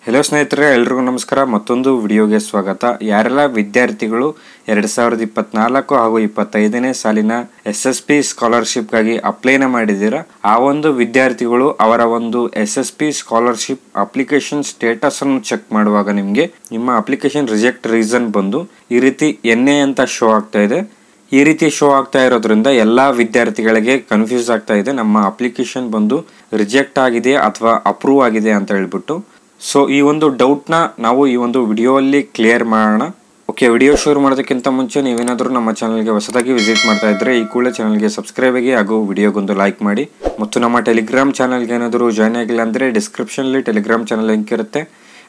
Hello ಸ್ನೇಹಿತರೆ, ಎಲ್ರಿಗೂ ನಮಸ್ಕಾರ. ಮತ್ತೊಂದು ವಿಡಿಯೋಗೆ ಸ್ವಾಗತ. ಯಾರೆಲ್ಲ ವಿದ್ಯಾರ್ಥಿಗಳು 2024 ಹಾಗೂ 25ನೇ ಸಾಲಿನ SSP ಸ್ಕಾಲರ್ಶಿಪ್ಗಾಗಿ ಅಪ್ಲೈನ ಮಾಡಿದ್ದೀರಾ, ಆ ಒಂದು ವಿದ್ಯಾರ್ಥಿಗಳು ಅವರ ಒಂದು SSP ಸ್ಕಾಲರ್ಶಿಪ್ ಅಪ್ಲಿಕೇಶನ್ ಸ್ಟೇಟಸ್ ಅನ್ನು ಚೆಕ್ ಮಾಡುವಾಗ ನಿಮಗೆ ನಿಮ್ಮ ಅಪ್ಲಿಕೇಶನ್ ರಿಜೆಕ್ಟ್ ರೀಸನ್ ಬಂದು ಈ ರೀತಿ NA ಅಂತ ಶೋ ಆಗ್ತಾ ಇದೆ. ಈ ರೀತಿ ಶೋ ಆಗ್ತಾ ಇರೋದ್ರಿಂದ ಎಲ್ಲ ವಿದ್ಯಾರ್ಥಿಗಳಿಗೆ ಕನ್ಫ್ಯೂಸ್ ಆಗ್ತಾ ಇದೆ, ನಮ್ಮ ಅಪ್ಲಿಕೇಶನ್ ಬಂದು ರಿಜೆಕ್ಟ್ ಆಗಿದೆ ಅಥವಾ ಅಪ್ರೂವ್ ಆಗಿದೆ ಅಂತ ಹೇಳ್ಬಿಟ್ಟು. ಸೊ ಈ ಒಂದು ಡೌಟ್ನ ನಾವು ಈ ಒಂದು ವಿಡಿಯೋ ಅಲ್ಲಿ ಕ್ಲಿಯರ್ ಮಾಡೋಣ. ಓಕೆ, ವಿಡಿಯೋ ಶುರು ಮಾಡೋದಕ್ಕಿಂತ ಮುಂಚೆ ನೀವೇನಾದರೂ ನಮ್ಮ ಚಾನಲ್ಗೆ ಹೊಸದಾಗಿ ವಿಸಿಟ್ ಮಾಡ್ತಾ ಇದ್ರೆ ಈ ಕೂಡಲೇ ಚಾನಲ್ಗೆ ಸಬ್ಸ್ಕ್ರೈಬ್ ಆಗಿ ಹಾಗೂ ವಿಡಿಯೋಗೊಂದು ಲೈಕ್ ಮಾಡಿ. ಮತ್ತು ನಮ್ಮ ಟೆಲಿಗ್ರಾಮ್ ಚಾನಲ್ಗೆ ಏನಾದರೂ ಜಾಯ್ನ್ ಆಗಿಲ್ಲ ಅಂದರೆ ಡಿಸ್ಕ್ರಿಪ್ಷನಲ್ಲಿ ಟೆಲಿಗ್ರಾಮ್ ಚಾನಲ್ ಲಿಂಕ್ ಇರುತ್ತೆ.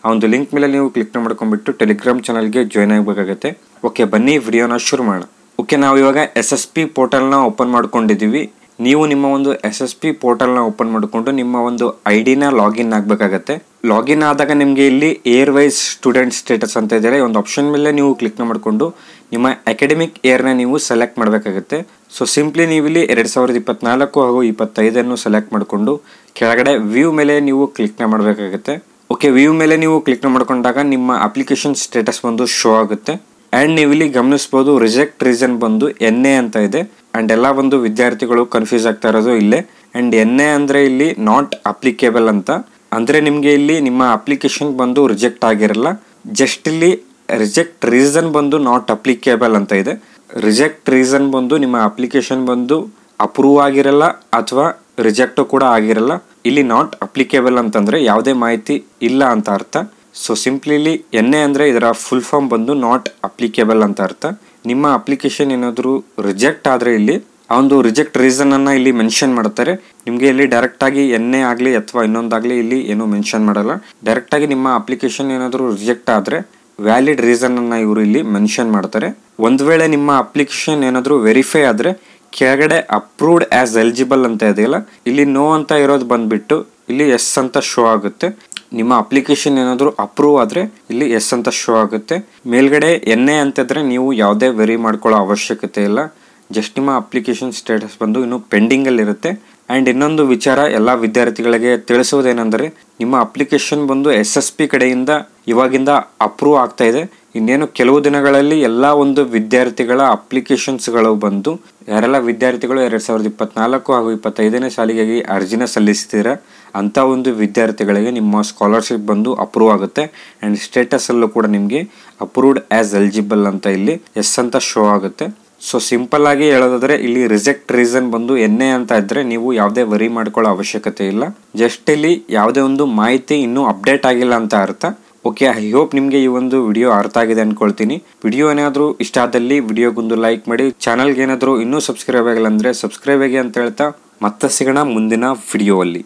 ಆ ಒಂದು ಲಿಂಕ್ ಮೇಲೆ ನೀವು ಕ್ಲಿಕ್ ಮಾಡ್ಕೊಂಡ್ಬಿಟ್ಟು ಟೆಲಿಗ್ರಾಮ್ ಚಾನಲ್ಗೆ ಜಾಯ್ನ್ ಆಗಬೇಕಾಗತ್ತೆ. ಓಕೆ, ಬನ್ನಿ ವಿಡಿಯೋನ ಶುರು ಮಾಡೋಣ. ಓಕೆ, ನಾವು ಇವಾಗ SSP ಪೋರ್ಟಲ್ನ ಓಪನ್ ಮಾಡ್ಕೊಂಡಿದ್ದೀವಿ. ನೀವು ನಿಮ್ಮ ಒಂದು SSP ಪೋರ್ಟಲ್ನ ಓಪನ್ ಮಾಡಿಕೊಂಡು ನಿಮ್ಮ ಒಂದು ID-ನ ಲಾಗಿನ್ ಆಗಬೇಕಾಗತ್ತೆ. ಲಾಗಿನ್ ಆದಾಗ ನಿಮಗೆ ಇಲ್ಲಿ ಏರ್ ವೈಸ್ ಸ್ಟೂಡೆಂಟ್ ಸ್ಟೇಟಸ್ ಅಂತ ಇದ್ದಾರೆ, ಒಂದು ಆಪ್ಷನ್ ಮೇಲೆ ನೀವು ಕ್ಲಿಕ್ ಮಾಡಿಕೊಂಡು ನಿಮ್ಮ ಅಕಾಡೆಮಿಕ್ ಇಯರ್ನ ನೀವು ಸೆಲೆಕ್ಟ್ ಮಾಡಬೇಕಾಗತ್ತೆ. ಸೊ ಸಿಂಪ್ಲಿ ನೀವು ಇಲ್ಲಿ 2024 ಹಾಗೂ 25 ಸೆಲೆಕ್ಟ್ ಮಾಡಿಕೊಂಡು ಕೆಳಗಡೆ ವ್ಯೂ ಮೇಲೆ ನೀವು ಕ್ಲಿಕ್ ಮಾಡಬೇಕಾಗತ್ತೆ. ಓಕೆ, ವ್ಯೂ ಮೇಲೆ ನೀವು ಕ್ಲಿಕ್ ಮಾಡ್ಕೊಂಡಾಗ ನಿಮ್ಮ ಅಪ್ಲಿಕೇಶನ್ ಸ್ಟೇಟಸ್ ಬಂದು ಶೋ ಆಗುತ್ತೆ. ಆ್ಯಂಡ್ ನೀವು ಇಲ್ಲಿ ಗಮನಿಸ್ಬೋದು ರಿಜೆಕ್ಟ್ ರೀಸನ್ ಬಂದು NA ಅಂತ ಇದೆ. ಆ್ಯಂಡ್ ಎಲ್ಲ ಒಂದು ವಿದ್ಯಾರ್ಥಿಗಳು ಕನ್ಫ್ಯೂಸ್ ಆಗ್ತಾ ಇರೋದು ಇಲ್ಲೇ. ಆ್ಯಂಡ್ NA ಅಂದರೆ ಇಲ್ಲಿ ನಾಟ್ ಅಪ್ಲಿಕೇಬಲ್ ಅಂತ, ಅಂದರೆ ನಿಮಗೆ ಇಲ್ಲಿ ನಿಮ್ಮ ಅಪ್ಲಿಕೇಶನ್ ಬಂದು ರಿಜೆಕ್ಟ್ ಆಗಿರಲ್ಲ. ಜಸ್ಟ್ ಇಲ್ಲಿ ರಿಜೆಕ್ಟ್ ರೀಸನ್ ಬಂದು ನಾಟ್ ಅಪ್ಲಿಕೇಬಲ್ ಅಂತ ಇದೆ. ರಿಜೆಕ್ಟ್ ರೀಸನ್ ಬಂದು ನಿಮ್ಮ ಅಪ್ಲಿಕೇಶನ್ ಬಂದು ಅಪ್ರೂವ್ ಆಗಿರಲ್ಲ ಅಥವಾ ರಿಜೆಕ್ಟು ಕೂಡ ಆಗಿರಲ್ಲ. ಇಲ್ಲಿ ನಾಟ್ ಅಪ್ಲಿಕೇಬಲ್ ಅಂತಂದರೆ ಯಾವುದೇ ಮಾಹಿತಿ ಇಲ್ಲ ಅಂತ ಅರ್ಥ. ಸೊ ಸಿಂಪ್ಲಿ NA ಅಂದರೆ ಇದರ ಫುಲ್ ಫಾರ್ಮ್ ಬಂದು ನಾಟ್ ಅಪ್ಲಿಕೇಬಲ್ ಅಂತ ಅರ್ಥ. ನಿಮ್ಮ ಅಪ್ಲಿಕೇಶನ್ ಏನಾದರೂ ರಿಜೆಕ್ಟ್ ಆದರೆ ಇಲ್ಲಿ ಆ ಒಂದು ರಿಜೆಕ್ಟ್ ರೀಸನನ್ನು ಇಲ್ಲಿ ಮೆನ್ಷನ್ ಮಾಡ್ತಾರೆ. ನಿಮಗೆ ಇಲ್ಲಿ ಡೈರೆಕ್ಟಾಗಿ NA ಆಗಲಿ ಅಥವಾ ಇನ್ನೊಂದಾಗಲಿ ಇಲ್ಲಿ ಏನೂ ಮೆನ್ಷನ್ ಮಾಡಲ್ಲ. ಡೈರೆಕ್ಟಾಗಿ ನಿಮ್ಮ ಅಪ್ಲಿಕೇಶನ್ ಏನಾದರೂ ರಿಜೆಕ್ಟ್ ಆದರೆ ವ್ಯಾಲಿಡ್ ರೀಸನನ್ನು ಇವರು ಇಲ್ಲಿ ಮೆನ್ಷನ್ ಮಾಡ್ತಾರೆ. ಒಂದು ವೇಳೆ ನಿಮ್ಮ ಅಪ್ಲಿಕೇಶನ್ ಏನಾದರೂ ವೆರಿಫೈ ಆದರೆ ಕೆಳಗಡೆ ಅಪ್ರೂವ್ಡ್ ಆ್ಯಸ್ ಎಲಿಜಿಬಲ್ ಅಂತ ಇದೆಯಲ್ಲ, ಇಲ್ಲಿ ನೋ ಅಂತ ಇರೋದು ಬಂದುಬಿಟ್ಟು ಇಲ್ಲಿ ಎಸ್ ಅಂತ ಶೋ ಆಗುತ್ತೆ. ನಿಮ್ಮ ಅಪ್ಲಿಕೇಶನ್ ಏನಾದರೂ ಅಪ್ರೂವ್ ಆದರೆ ಇಲ್ಲಿ ಎಸ್ ಅಂತ ಶೋ ಆಗುತ್ತೆ. ಮೇಲ್ಗಡೆ NA ಅಂತಿದ್ರೆ ನೀವು ಯಾವುದೇ ವೆರಿ ಮಾಡ್ಕೊಳ್ಳೋ ಅವಶ್ಯಕತೆ ಇಲ್ಲ. ಜಸ್ಟ್ ನಿಮ್ಮ ಅಪ್ಲಿಕೇಶನ್ ಸ್ಟೇಟಸ್ ಬಂದು ಇನ್ನೂ ಪೆಂಡಿಂಗಲ್ಲಿರುತ್ತೆ. ಆ್ಯಂಡ್ ಇನ್ನೊಂದು ವಿಚಾರ ಎಲ್ಲ ವಿದ್ಯಾರ್ಥಿಗಳಿಗೆ ತಿಳಿಸೋದೇನೆಂದರೆ, ನಿಮ್ಮ ಅಪ್ಲಿಕೇಶನ್ ಬಂದು SSP ಕಡೆಯಿಂದ ಇವಾಗಿಂದ ಅಪ್ರೂವ್ ಆಗ್ತಾ ಇದೆ. ಇನ್ನೇನು ಕೆಲವು ದಿನಗಳಲ್ಲಿ ಎಲ್ಲ ಒಂದು ವಿದ್ಯಾರ್ಥಿಗಳ ಅಪ್ಲಿಕೇಶನ್ಸ್ಗಳು ಬಂದು ಯಾರೆಲ್ಲ ವಿದ್ಯಾರ್ಥಿಗಳು 2024 ಹಾಗೂ 25ನೇ ಸಾಲಿಗಾಗಿ ಅರ್ಜಿನ ಸಲ್ಲಿಸ್ತೀರಾ ಅಂಥ ಒಂದು ವಿದ್ಯಾರ್ಥಿಗಳಿಗೆ ನಿಮ್ಮ ಸ್ಕಾಲರ್ಶಿಪ್ ಬಂದು ಅಪ್ರೂವ್ ಆಗುತ್ತೆ. ಆ್ಯಂಡ್ ಸ್ಟೇಟಸಲ್ಲೂ ಕೂಡ ನಿಮಗೆ ಅಪ್ರೂವ್ಡ್ ಆ್ಯಸ್ ಎಲಿಜಿಬಲ್ ಅಂತ ಇಲ್ಲಿ ಎಸ್ ಅಂತ ಶೋ ಆಗುತ್ತೆ. ಸೊ ಸಿಂಪಲ್ ಆಗಿ ಹೇಳೋದಾದ್ರೆ ಇಲ್ಲಿ ರಿಜೆಕ್ಟ್ ರೀಸನ್ ಬಂದು NA ಅಂತ ಇದ್ರೆ ನೀವು ಯಾವುದೇ ವರಿ ಮಾಡ್ಕೊಳ್ಳೋ ಅವಶ್ಯಕತೆ ಇಲ್ಲ. ಜಸ್ಟ್ ಇಲ್ಲಿ ಯಾವುದೇ ಒಂದು ಮಾಹಿತಿ ಇನ್ನೂ ಅಪ್ಡೇಟ್ ಆಗಿಲ್ಲ ಅಂತ ಅರ್ಥ. ಓಕೆ, ಐ ಹೋಪ್ ನಿಮಗೆ ಈ ಒಂದು ವಿಡಿಯೋ ಅರ್ಥ ಆಗಿದೆ ಅನ್ಕೊಳ್ತೀನಿ. ವಿಡಿಯೋ ಏನಾದರೂ ಇಷ್ಟ ಆದಲ್ಲಿ ವಿಡಿಯೋಗೊಂದು ಲೈಕ್ ಮಾಡಿ. ಚಾನಲ್ಗೆ ಏನಾದರೂ ಇನ್ನೂ ಸಬ್ಸ್ಕ್ರೈಬ್ ಆಗಿಲ್ಲ ಅಂದರೆ ಸಬ್ಸ್ಕ್ರೈಬ್ ಆಗಿ ಅಂತ ಹೇಳ್ತಾ ಮತ್ತೆ ಸಿಗೋಣ ಮುಂದಿನ ವಿಡಿಯೋ ಅಲ್ಲಿ.